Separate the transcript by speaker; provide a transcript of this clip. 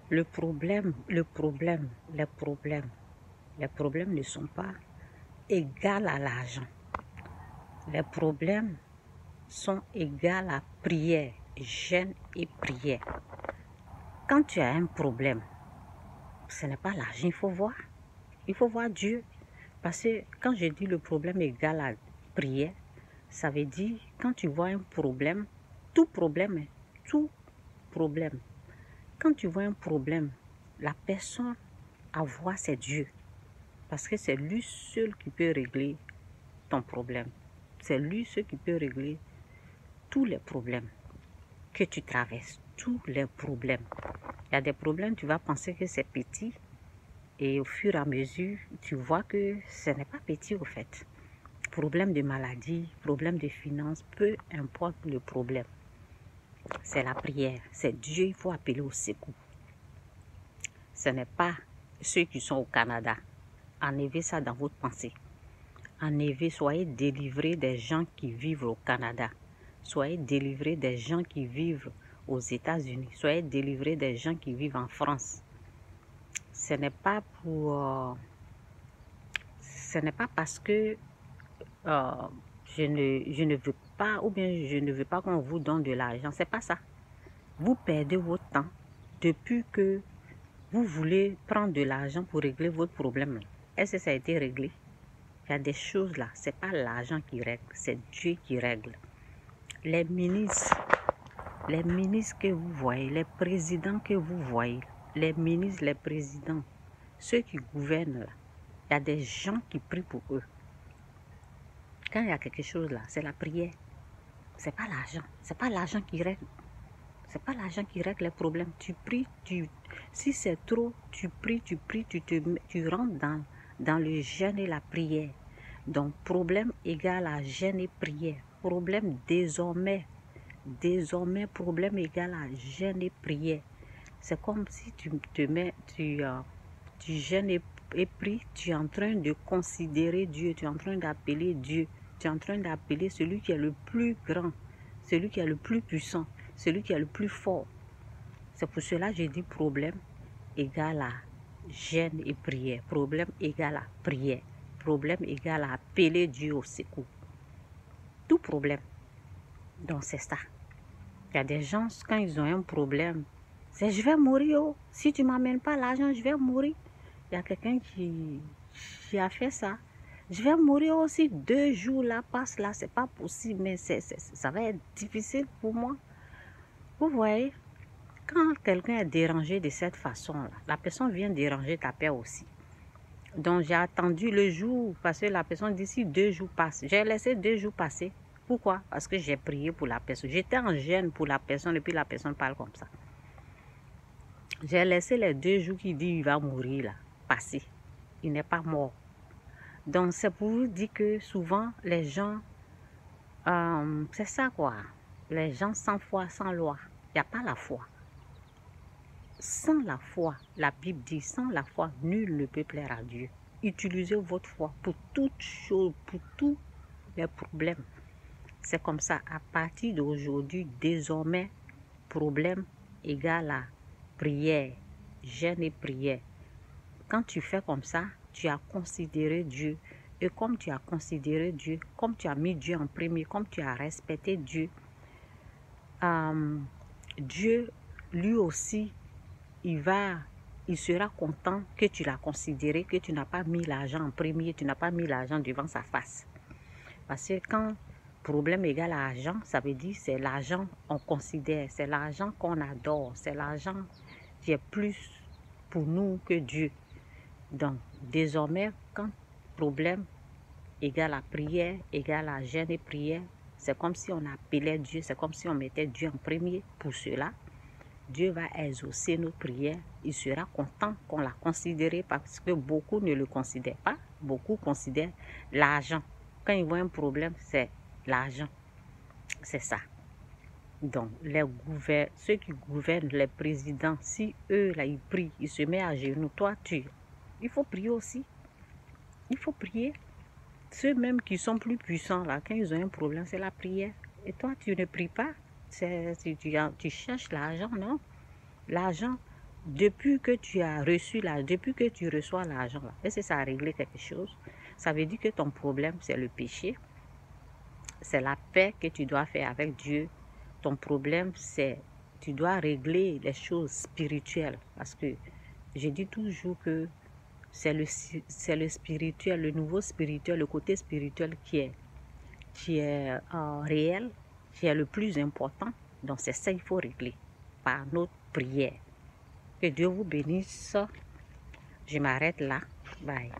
Speaker 1: les problèmes ne sont pas égaux à l'argent. Les problèmes sont égaux à prière, jeûne et prière. Quand tu as un problème, ce n'est pas l'argent, il faut voir Dieu. Parce que quand je dis le problème égal à prière, ça veut dire quand tu vois un problème, tout problème, quand tu vois un problème, la personne à voir c'est Dieu. Parce que c'est lui seul qui peut régler ton problème. C'est lui seul qui peut régler tous les problèmes que tu traverses, tous les problèmes. Il y a des problèmes, tu vas penser que c'est petit et au fur et à mesure, tu vois que ce n'est pas petit au fait. Problème de maladie, problème de finances, peu importe le problème. C'est la prière, c'est Dieu, il faut appeler au secours. Ce n'est pas ceux qui sont au Canada. Enlevez ça dans votre pensée. Enlevez, soyez délivrés des gens qui vivent au Canada. Soyez délivrés des gens qui vivent aux États-Unis. Soyez délivrés des gens qui vivent en France. Ce n'est pas pour... ce n'est pas parce que je ne veux pas, ou bien je ne veux pas qu'on vous donne de l'argent. C'est pas ça. Vous perdez votre temps depuis que vous voulez prendre de l'argent pour régler votre problème. Est-ce que ça a été réglé? Il y a des choses là, c'est pas l'argent qui règle, c'est Dieu qui règle. Les ministres que vous voyez, les présidents que vous voyez, les ministres, les présidents, ceux qui gouvernent là, il y a des gens qui prient pour eux. Quand il y a quelque chose là, c'est la prière. C'est pas l'argent. C'est pas l'argent qui règle. C'est pas l'argent qui règle les problèmes. Tu pries, si c'est trop, tu pries, tu rentres dans le jeûne et la prière. Donc, problème égal à jeûne et prière. Problème désormais, problème égal à jeûne et prière. C'est comme si tu jeûnes et pries, tu es en train de considérer Dieu, tu es en train d'appeler Dieu, tu es en train d'appeler celui qui est le plus grand, celui qui est le plus puissant, celui qui est le plus fort. C'est pour cela que j'ai dit problème égal à jeûne et prière, problème égal à prière, problème égal à appeler Dieu au secours. Tout problème. Donc c'est ça. Il y a des gens, quand ils ont un problème, c'est je vais mourir, oh. Si tu ne m'amènes pas l'argent, je vais mourir. Il y a quelqu'un qui a fait ça. Je vais mourir aussi 2 jours là, passe là, c'est pas possible, mais ça va être difficile pour moi. Vous voyez, quand quelqu'un est dérangé de cette façon-là, la personne vient déranger ta paix aussi. Donc j'ai attendu le jour, parce que la personne dit si 2 jours passent. J'ai laissé 2 jours passer. Pourquoi? Parce que j'ai prié pour la personne. J'étais en gêne pour la personne et puis la personne parle comme ça. J'ai laissé les 2 jours qui dit il va mourir là, passer. Il n'est pas mort. Donc c'est pour vous dire que souvent les gens, c'est ça quoi. Les gens sans foi, sans loi, il n'y a pas la foi. Sans la foi, la Bible dit, sans la foi, nul ne peut plaire à Dieu. Utilisez votre foi pour toutes choses, pour tous les problèmes. C'est comme ça, à partir d'aujourd'hui, désormais, problème égal à prière, jeûne et prière. Quand tu fais comme ça, tu as considéré Dieu. Et comme tu as considéré Dieu, comme tu as mis Dieu en premier, comme tu as respecté Dieu, Dieu, lui aussi, il sera content que tu l'as considéré, que tu n'as pas mis l'argent en premier, tu n'as pas mis l'argent devant sa face. Parce que quand problème égal à argent, ça veut dire c'est l'argent qu'on considère, c'est l'argent qu'on adore, c'est l'argent qui est plus pour nous que Dieu. Donc, désormais, quand problème égale à prière, égale à jeûne et prière, c'est comme si on appelait Dieu, c'est comme si on mettait Dieu en premier. Pour cela, Dieu va exaucer nos prières. Il sera content qu'on l'a considéré parce que beaucoup ne le considèrent pas. Beaucoup considèrent l'argent. Quand ils voient un problème, c'est l'argent. C'est ça. Donc, ceux qui gouvernent, les présidents, si eux, là, ils prient, ils se mettent à genoux, toi, il faut prier aussi. Il faut prier. Ceux même qui sont plus puissants, là, quand ils ont un problème, c'est la prière. Et toi, tu ne pries pas. Tu cherches l'argent, non? L'argent, depuis que tu as reçu depuis que tu reçois l'argent, est-ce que ça a réglé quelque chose? Ça veut dire que ton problème, c'est le péché. C'est la paix que tu dois faire avec Dieu. Ton problème, c'est tu dois régler les choses spirituelles. Parce que je dis toujours que c'est le spirituel, le nouveau spirituel, le côté spirituel qui est réel, qui est le plus important. Donc c'est ça qu'il faut régler par notre prière. Que Dieu vous bénisse. Je m'arrête là. Bye.